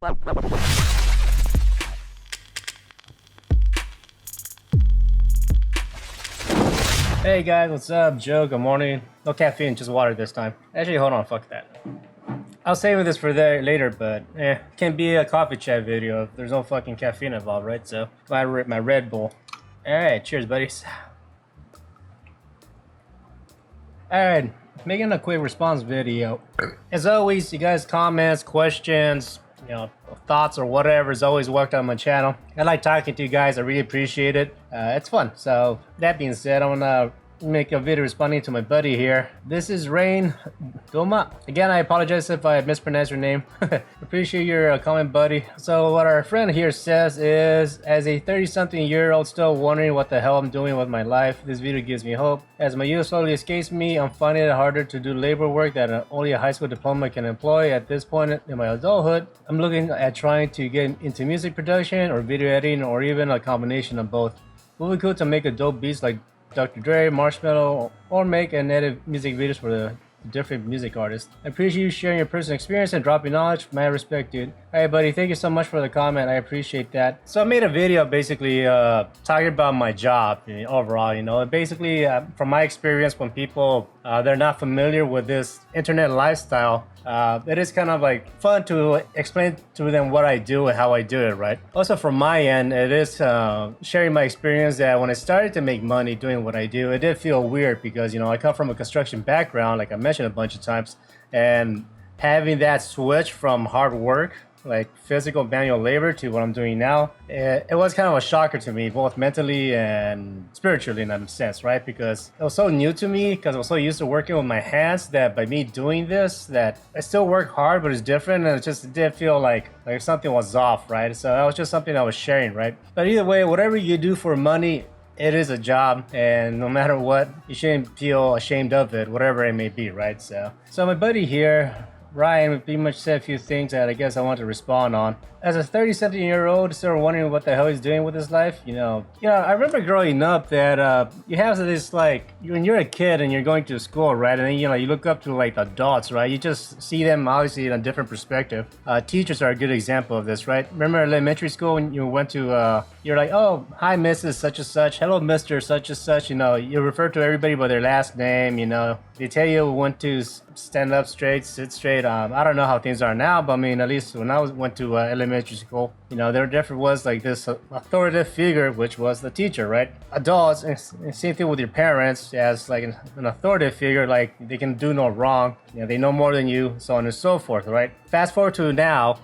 Hey guys, what's up? Joe, good morning. No caffeine, just water this time. Actually, hold on, fuck that. I'll save this for later, but can't be a coffee chat video if there's no fucking caffeine involved, right? So, my Red Bull. Alright, cheers, buddies. Alright, making a quick response video. As always, you guys' comments, questions, thoughts or whatever is always welcome on my channel. I like talking to you guys. I really appreciate it. It's fun. So that being said, I want to make a video responding to my buddy here. This is Rain Doma. Again, I apologize if I mispronounced your name. Appreciate your comment, buddy. So what our friend here says is, as a 30-something-year-old still wondering what the hell I'm doing with my life, this video gives me hope. As my youth slowly escapes me, I'm finding it harder to do labor work that only a high school diploma can employ. At this point in my adulthood, I'm looking at trying to get into music production or video editing or even a combination of both. It would be cool to make a dope beats like Dr. Dre, Marshmello, or make and edit music videos for the different music artists. I appreciate you sharing your personal experience and dropping knowledge. Mad respect, dude. Alright, buddy, thank you so much for the comment. I appreciate that. So I made a video basically talking about my job overall. Basically, from my experience, when people they're not familiar with this internet lifestyle, it is kind of like fun to explain to them what I do and how I do it, right? Also from my end, it is sharing my experience that when I started to make money doing what I do, it did feel weird because, I come from a construction background, like I mentioned a bunch of times, and having that switch from hard work, like physical manual labor, to what I'm doing now, it was kind of a shocker to me, both mentally and spiritually in a sense, right? Because it was so new to me, because I was so used to working with my hands, that by me doing this, that I still work hard, but it's different, and it did feel like something was off, right? So that was just something I was sharing, right? But either way, whatever you do for money, it is a job, and no matter what, you shouldn't feel ashamed of it, whatever it may be, right? So my buddy here, Ryan, pretty much said a few things that I guess I want to respond on. As a 30-something-year-old still wondering what the hell he's doing with his life, I remember growing up that you have this, like, when you're a kid and you're going to school, right, and then you look up to like adults, right? You just see them obviously in a different perspective. Teachers are a good example of this, right? Remember elementary school when you went to you're like, oh, hi Mrs. such and such, hello Mr. such and such, you refer to everybody by their last name, they tell you when to stand up straight, sit straight. I don't know how things are now, but I mean, at least when I went to elementary school, there definitely was like this authoritative figure, which was the teacher, right? Adults, and same thing with your parents, as like an authoritative figure, like they can do no wrong, they know more than you, so on and so forth, right? Fast forward to now.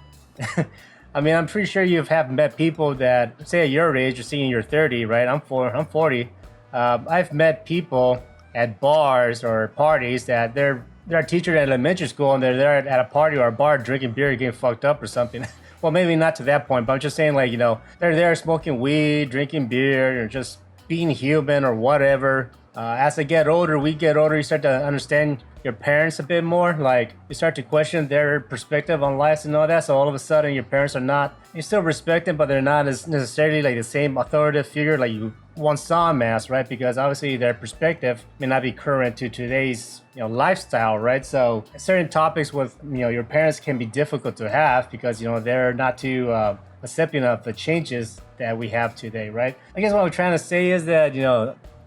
I mean, I'm pretty sure you have met people that, say at your age, you're seeing you're 30, right? I'm 40. I've met people at bars or parties that they're a teacher at elementary school, and they're there at a party or a bar drinking beer, getting fucked up or something. Well, maybe not to that point, but I'm just saying, like, they're there smoking weed, drinking beer, or just being human or whatever. As I get older, you start to understand your parents a bit more. Like, you start to question their perspective on life and all that. So all of a sudden, your parents are not, you still respect them, but they're not as necessarily like the same authoritative figure like you once saw them as, right? Because obviously their perspective may not be current to today's lifestyle, right? So certain topics with your parents can be difficult to have because they're not too accepting of the changes that we have today, right? I guess what I'm trying to say is that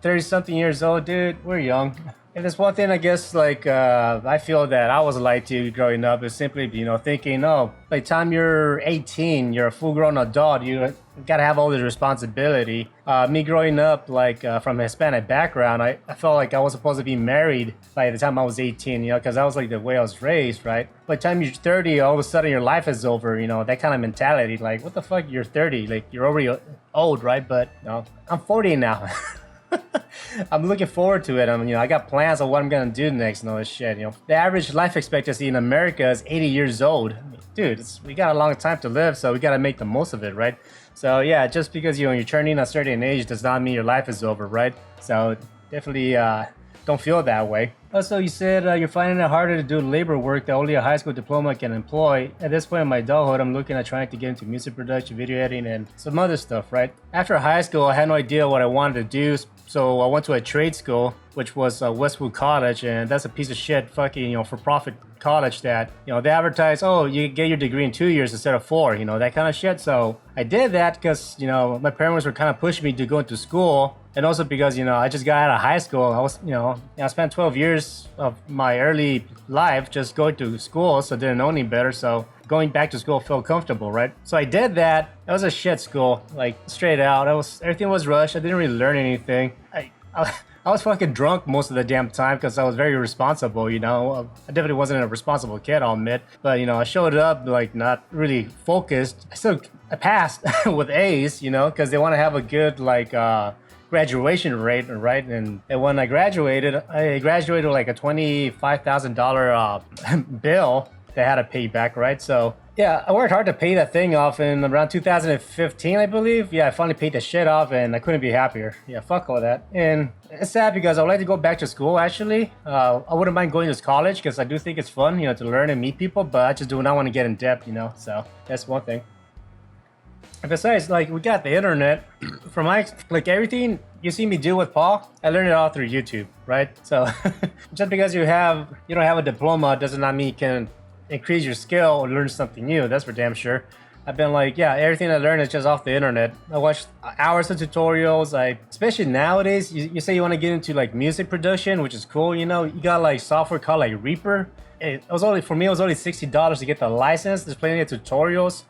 30-something years old, dude, we're young. And there's one thing, I guess, like, I feel that I was lied to growing up is simply, thinking, oh, by the time you're 18, you're a full-grown adult, you gotta have all this responsibility. Me growing up, like, from a Hispanic background, I felt like I was supposed to be married by the time I was 18, because that was, like, the way I was raised, right? By the time you're 30, all of a sudden your life is over, that kind of mentality. Like, what the fuck, you're 30? Like, you're already old, right? But, I'm 40 now. I'm looking forward to it. I got plans on what I'm gonna do next and all this shit. The average life expectancy in America is 80 years old. Dude, we got a long time to live, so we gotta make the most of it, right? So yeah, just because you're turning a certain age does not mean your life is over, right? So definitely don't feel that way. Also, you said you're finding it harder to do labor work that only a high school diploma can employ. At this point in my adulthood, I'm looking at trying to get into music production, video editing, and some other stuff, right? After high school, I had no idea what I wanted to do, So I went to a trade school, which was Westwood College, and that's a piece of shit fucking, for-profit college that, they advertise, oh, you get your degree in 2 years instead of 4, that kind of shit. So I did that because, my parents were kind of pushing me to go into school. And also because, I just got out of high school. I was, I spent 12 years of my early life just going to school, so didn't know any better. So going back to school felt comfortable, right? So I did that. It was a shit school, like straight out. Everything was rushed. I didn't really learn anything. I was fucking drunk most of the damn time because I was very responsible, I definitely wasn't a responsible kid, I'll admit. But, I showed up, like, not really focused. I passed with A's, because they want to have a good, like, graduation rate, right? And when I graduated with like a $25,000 bill that I had to pay back, right? So yeah, I worked hard to pay that thing off in around 2015, I believe. Yeah, I finally paid the shit off and I couldn't be happier. Yeah, fuck all that. And it's sad because I would like to go back to school, actually. I wouldn't mind going to college because I do think it's fun, to learn and meet people, but I just do not want to get in debt, So that's one thing. And besides, like, we got the internet. From everything you see me do with Paul, I learned it all through YouTube, right? So just because you don't have a diploma does not mean you can increase your skill or learn something new. That's for damn sure. I've been like, yeah, everything I learned is just off the internet. I watched hours of tutorials. Especially nowadays, you say you want to get into like music production, which is cool. You got like software called like Reaper. It was only $60 to get the license. There's plenty of tutorials.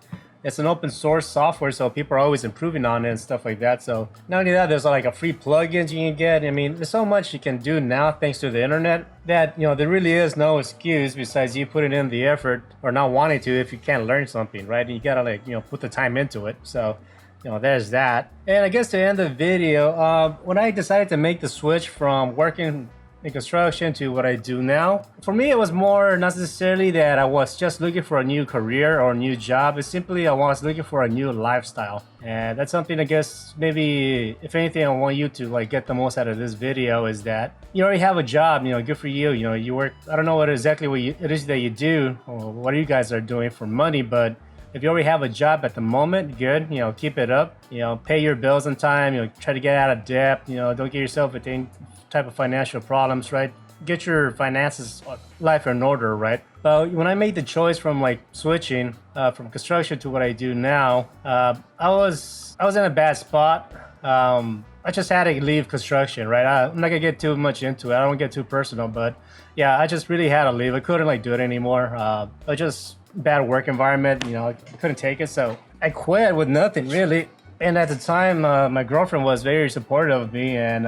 It's an open source software, so people are always improving on it and stuff like that. So not only that, there's like a free plugins you can get. I mean, there's so much you can do now thanks to the internet that, there really is no excuse besides you putting in the effort or not wanting to if you can't learn something, right? And you gotta put the time into it. So, there's that. And I guess to end the video, when I decided to make the switch from working in construction to what I do now. For me, it was more not necessarily that I was just looking for a new career or a new job. It's simply I was looking for a new lifestyle. And that's something I guess maybe, if anything, I want you to like get the most out of this video is that you already have a job, good for you. You work, I don't know what it is that you do or what you guys are doing for money, but if you already have a job at the moment, good, keep it up, pay your bills on time, try to get out of debt, don't get yourself with any type of financial problems, right? Get your finances, life in order, right? But when I made the choice from like switching from construction to what I do now, I was in a bad spot. I just had to leave construction, right? I'm not gonna get too much into it. I don't get too personal, but yeah, I just really had to leave. I couldn't like do it anymore. It just bad work environment, I couldn't take it, so I quit with nothing really. And at the time, my girlfriend was very supportive of me, and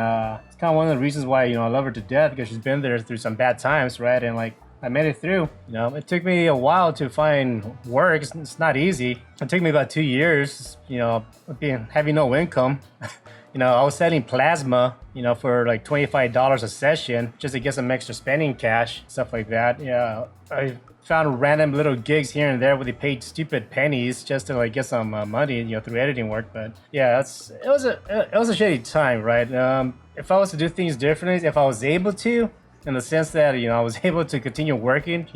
it's kind of one of the reasons why I love her to death because she's been there through some bad times, right? And like I made it through. It took me a while to find work. It's not easy. It took me about 2 years. Having no income. I was selling plasma, for like $25 a session just to get some extra spending cash, stuff like that. Yeah, I found random little gigs here and there where they paid stupid pennies just to like get some money, through editing work. But yeah, it was a shitty time, right? If I was to do things differently, if I was able to, in the sense that I was able to continue working,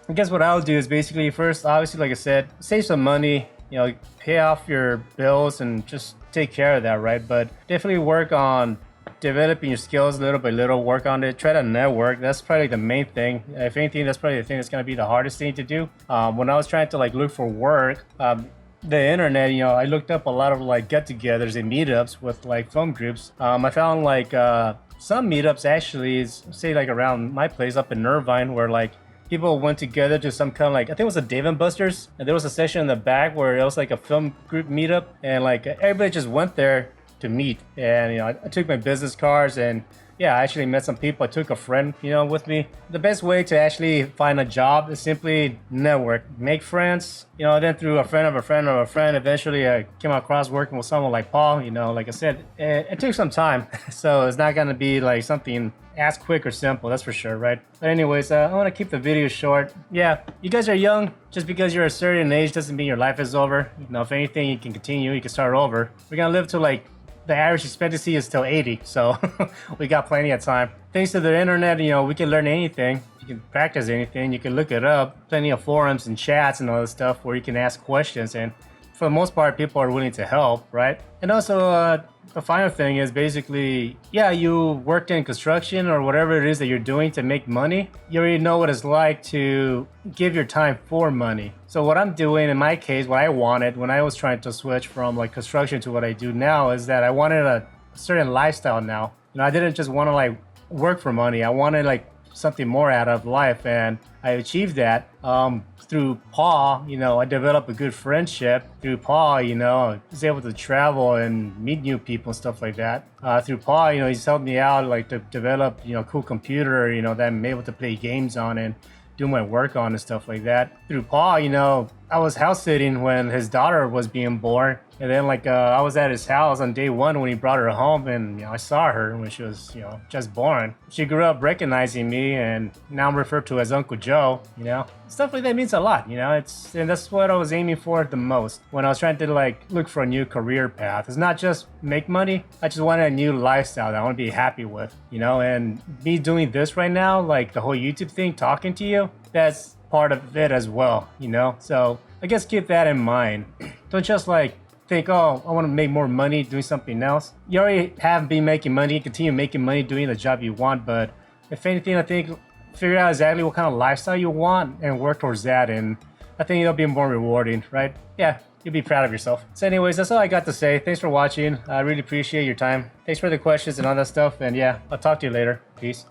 I guess what I'll do is basically first, obviously, like I said, save some money, pay off your bills and just take care of that, right? But definitely work on developing your skills little by little, work on it, try to network. That's probably the main thing. If anything, that's probably the thing that's going to be the hardest thing to do. When I was trying to like look for work, the internet, I looked up a lot of like get-togethers and meetups with like film groups. I found like some meetups actually, say like around my place up in Irvine, where like people went together to some kind of like, I think it was a Dave & Buster's, and there was a session in the back where it was like a film group meetup, and like everybody just went there to meet. And I took my business cards, and yeah, I actually met some people. I took a friend with me. The best way to actually find a job is simply network, make friends. Then through a friend of a friend of a friend, eventually I came across working with someone like Paul. Like I said, it took some time, so it's not gonna be like something as quick or simple, that's for sure, right? But anyways, I want to keep the video short. Yeah, you guys are young. Just because you're a certain age doesn't mean your life is over. If anything, you can continue, you can start over. We're gonna live to like, the average expectancy is till 80, so we got plenty of time. Thanks to the internet, we can learn anything. You can practice anything. You can look it up. Plenty of forums and chats and all this stuff where you can ask questions and for the most part, people are willing to help, right? And also, the final thing is basically, yeah, you worked in construction or whatever it is that you're doing to make money. You already know what it's like to give your time for money. So what I'm doing in my case, what I wanted when I was trying to switch from like construction to what I do now is that I wanted a certain lifestyle now. You know, I didn't just want to like work for money. I wanted like something more out of life, and I achieved that through Paul. You know, I developed a good friendship through Paul. You know, I was able to travel and meet new people and stuff like that. Through Paul, you know, he's helped me out like to develop, you know, a cool computer, you know, that I'm able to play games on and do my work on and stuff like that. Through Paul, you know, I was house sitting when his daughter was being born, and then like I was at his house on day one when he brought her home, and you know I saw her when she was, you know, just born. She grew up recognizing me, and now I'm referred to as Uncle Joe. You know, stuff like that means a lot. You know, and that's what I was aiming for the most when I was trying to like look for a new career path. It's not just make money. I just wanted a new lifestyle that I want to be happy with. You know, and me doing this right now, like the whole YouTube thing, talking to you, that's part of it as well, you know? So I guess keep that in mind. Don't just like think, oh, I want to make more money doing something else. You already have been making money, continue making money doing the job you want, but if anything, I think figure out exactly what kind of lifestyle you want and work towards that, and I think it'll be more rewarding, right? Yeah, you'll be proud of yourself. So anyways, that's all I got to say. Thanks for watching. I really appreciate your time. Thanks for the questions and all that stuff, and yeah, I'll talk to you later. Peace.